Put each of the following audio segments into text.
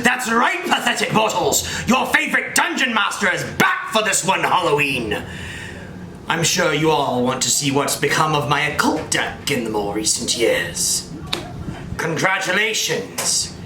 That's right, pathetic mortals! Your favorite dungeon master is back for this one Halloween! I'm sure you all want to see what's become of my occult deck in the more recent years. Congratulations!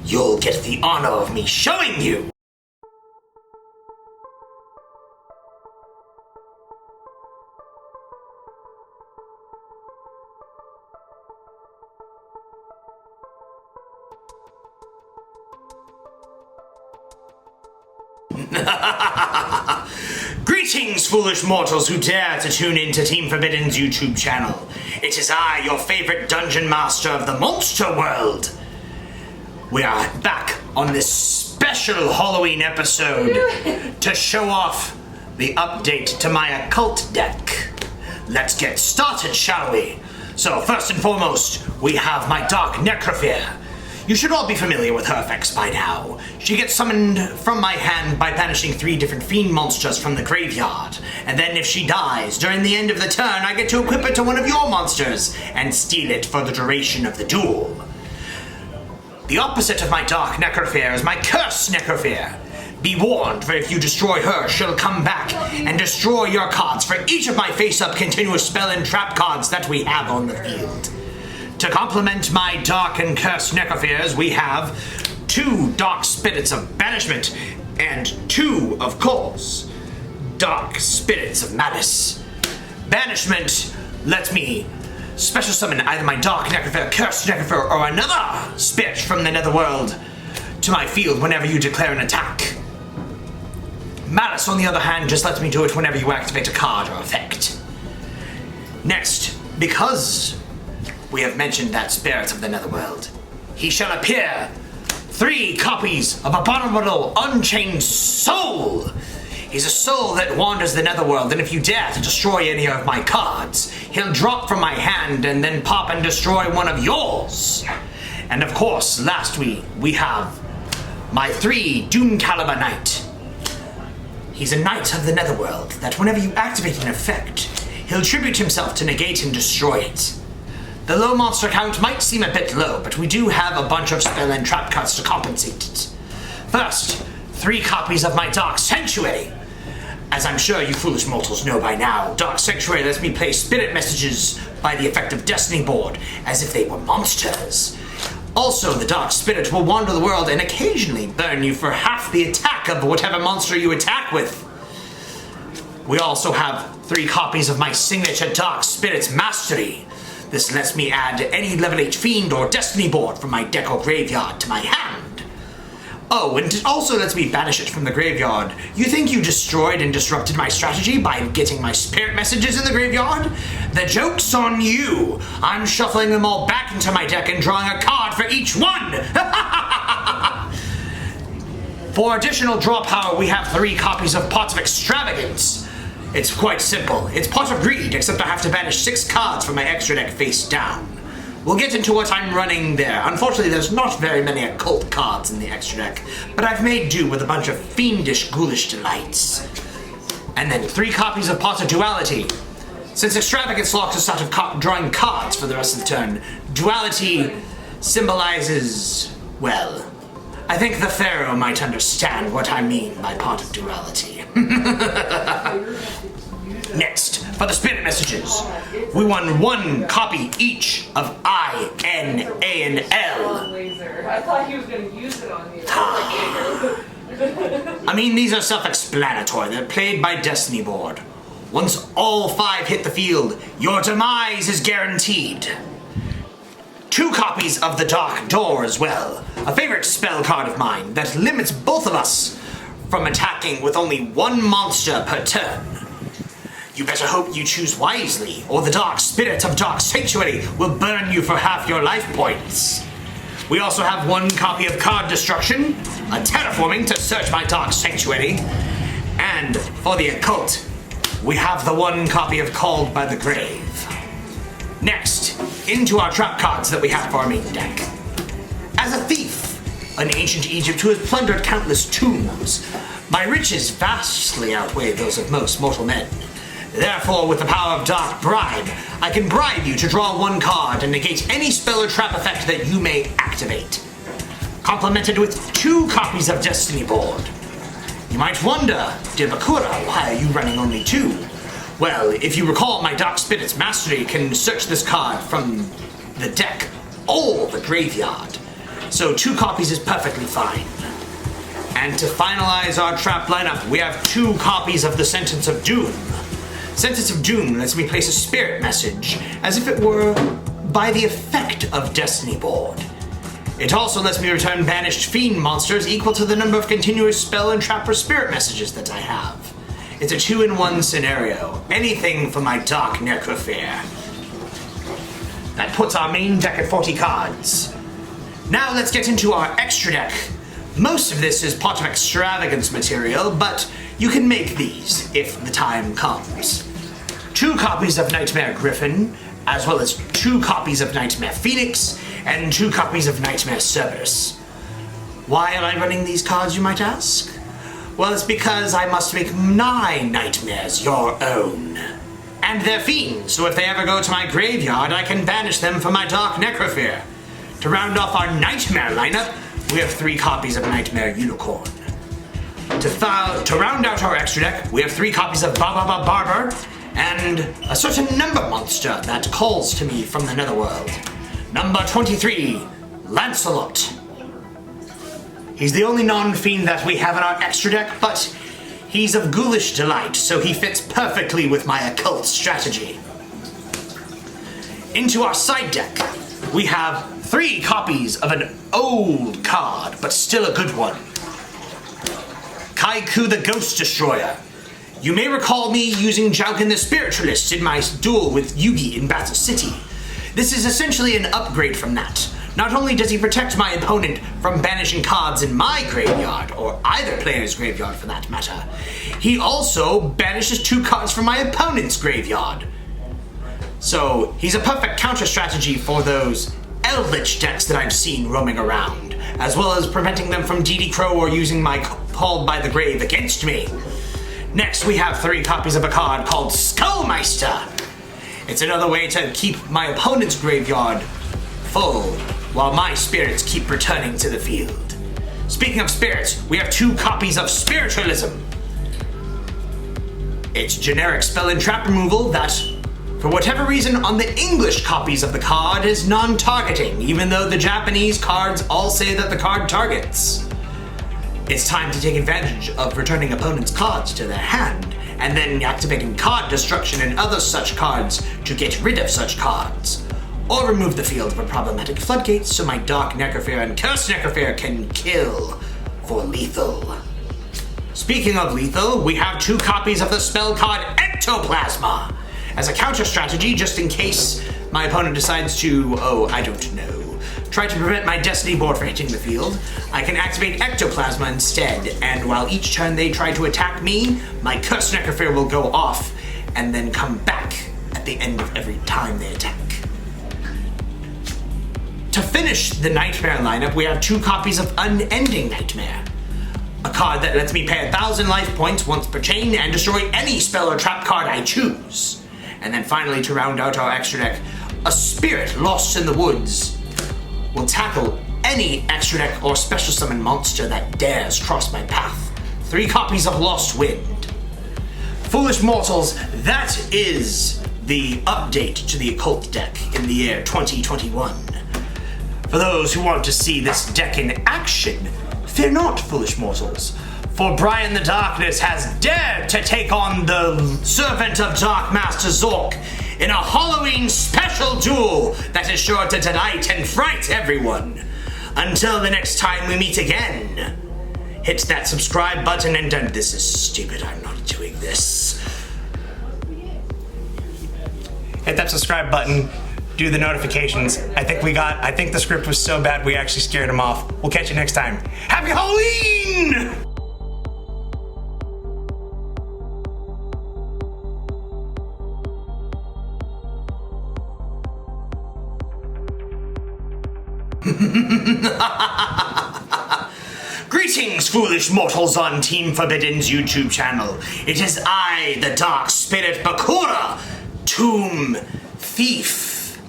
You'll get the honor of me showing you! Greetings, foolish mortals who dare to tune in to Team Forbidden's YouTube channel. It is I, your favorite dungeon master of the monster world. We are back on this special Halloween episode to show off the update to my occult deck. Let's get started, shall we? So first and foremost, we have my Dark Necrophere. You should all be familiar with her effects by now. She gets summoned from my hand by banishing 3 different fiend monsters from the graveyard. And then if she dies, during the end of the turn, I get to equip it to one of your monsters and steal it for the duration of the duel. The opposite of my Dark Necrophere is my Curse Necrophere. Be warned, for if you destroy her, she'll come back and destroy your cards for each of my face-up continuous spell and trap cards that we have on the field. To complement my Dark and Cursed Necropheres, we have 2 Dark Spirits of Banishment and 2, of course, Dark Spirits of Malice. Banishment lets me special summon either my Dark Necrophere, Cursed Necrophere, or another spirit from the Netherworld to my field whenever you declare an attack. Malice, on the other hand, just lets me do it whenever you activate a card or effect. Next, because we have mentioned that spirit of the Netherworld, he shall appear 3 copies of Abominable Unchained Soul. He's a soul that wanders the Netherworld, and if you dare to destroy any of my cards, he'll drop from my hand and then pop and destroy one of yours. And of course, lastly, we have my 3 Doomcaliber Knight. He's a knight of the Netherworld that whenever you activate an effect, he'll tribute himself to negate and destroy it. The low monster count might seem a bit low, but we do have a bunch of spell and trap cards to compensate it. First, 3 copies of my Dark Sanctuary. As I'm sure you foolish mortals know by now, Dark Sanctuary lets me play spirit messages by the effect of Destiny Board, as if they were monsters. Also, the Dark Spirit will wander the world and occasionally burn you for half the attack of whatever monster you attack with. We also have 3 copies of my signature Dark Spirit Mastery. This lets me add any level 8 fiend or destiny board from my deck or graveyard to my hand. Oh, and it also lets me banish it from the graveyard. You think you destroyed and disrupted my strategy by getting my spirit messages in the graveyard? The joke's on you! I'm shuffling them all back into my deck and drawing a card for each one! For additional draw power, we have 3 copies of Pot of Extravagance. It's quite simple. It's Pot of Greed, except I have to banish 6 cards from my extra deck face down. We'll get into what I'm running there. Unfortunately, there's not very many occult cards in the extra deck, but I've made do with a bunch of fiendish, ghoulish delights. And then 3 copies of Pot of Duality. Since Extravagance locks us out of drawing cards for the rest of the turn, Duality symbolizes, well, I think the Pharaoh might understand what I mean by Pot of Duality. Next, for the spirit messages, we won 1 copy each of I, N, A, and L. I thought he was going to use it on you. I mean, these are self-explanatory. They're played by Destiny Board. Once all 5 hit the field, your demise is guaranteed. 2 copies of the Dark Door as well, a favorite spell card of mine that limits both of us from attacking with only 1 monster per turn. You better hope you choose wisely, or the Dark Spirit of Dark Sanctuary will burn you for half your life points. We also have 1 copy of Card Destruction, a Terraforming to search my Dark Sanctuary, and for the occult, we have the 1 copy of Called by the Grave. Next, into our trap cards that we have for our main deck. As a thief, an ancient Egypt who has plundered countless tombs, my riches vastly outweigh those of most mortal men. Therefore, with the power of Dark Bribe, I can bribe you to draw one card and negate any spell or trap effect that you may activate. Complemented with 2 copies of Destiny Board. You might wonder, dear Bakura, why are you running only 2? Well, if you recall, my Dark Spirit's Mastery can search this card from the deck or the graveyard. So 2 copies is perfectly fine. And to finalize our trap lineup, we have 2 copies of the Sentence of Doom. Sentence of Doom lets me place a spirit message as if it were by the effect of Destiny Board. It also lets me return banished fiend monsters equal to the number of continuous spell and trap or spirit messages that I have. It's a 2-in-1 scenario. Anything for my Dark Necrophare. That puts our main deck at 40 cards. Now let's get into our extra deck. Most of this is Pot of Extravagance material, but you can make these if the time comes. 2 copies of Nightmare Griffin, as well as 2 copies of Nightmare Phoenix, and 2 copies of Nightmare Cerberus. Why am I running these cards, you might ask? Well, it's because I must make my nightmares your own. And they're fiends, so if they ever go to my graveyard, I can banish them for my Dark Necrophare. To round off our Nightmare lineup, we have 3 copies of Nightmare Unicorn. To round out our extra deck, we have 3 copies of Baba Barber, and a certain number monster that calls to me from the Netherworld. Number 23, Lancelot. He's the only non-fiend that we have in our extra deck, but he's of ghoulish delight, so he fits perfectly with my occult strategy. Into our side deck, we have 3 copies of an old card, but still a good one. Kaiku the Ghost Destroyer. You may recall me using Jaugen the Spiritualist in my duel with Yugi in Battle City. This is essentially an upgrade from that. Not only does he protect my opponent from banishing cards in my graveyard, or either player's graveyard for that matter, he also banishes 2 cards from my opponent's graveyard. So he's a perfect counter strategy for those Eldritch decks that I've seen roaming around, as well as preventing them from DD Crow or using my Called by the Grave against me. Next, we have 3 copies of a card called Skullmeister. It's another way to keep my opponent's graveyard full, while my spirits keep returning to the field. Speaking of spirits, we have 2 copies of Spiritualism. It's generic spell and trap removal that, for whatever reason, on the English copies of the card is non-targeting, even though the Japanese cards all say that the card targets. It's time to take advantage of returning opponents' cards to their hand, and then activating card destruction and other such cards to get rid of such cards. Or remove the field of a problematic floodgate so my Dark Necrophare and Cursed Necrophare can kill for lethal. Speaking of lethal, we have 2 copies of the spell card Ectoplasma. As a counter strategy, just in case my opponent decides to, try to prevent my Destiny Board from hitting the field, I can activate Ectoplasma instead, and while each turn they try to attack me, my Cursed Necrophare will go off and then come back at the end of every time they attack. To finish the Nightmare lineup, we have 2 copies of Unending Nightmare, a card that lets me pay 1,000 life points once per chain and destroy any spell or trap card I choose. And then finally, to round out our extra deck, a Spirit Lost in the Woods will tackle any extra deck or special summon monster that dares cross my path. 3 copies of Lost Wind. Foolish mortals, that is the update to the occult deck in the year 2021. For those who want to see this deck in action, fear not, foolish mortals, for Brian the Darkness has dared to take on the Servant of Dark Master Zork in a Halloween special duel that is sure to delight and fright everyone. Until the next time we meet again, hit that subscribe button and don't. This is stupid, I'm not doing this. Hit that subscribe button, do the notifications. I think the script was so bad we actually scared him off. We'll catch you next time. Happy Halloween! Greetings, foolish mortals on Team Forbidden's YouTube channel. It is I, the Dark Spirit Bakura, Tomb Thief.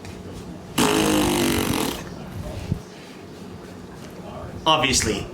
Obviously,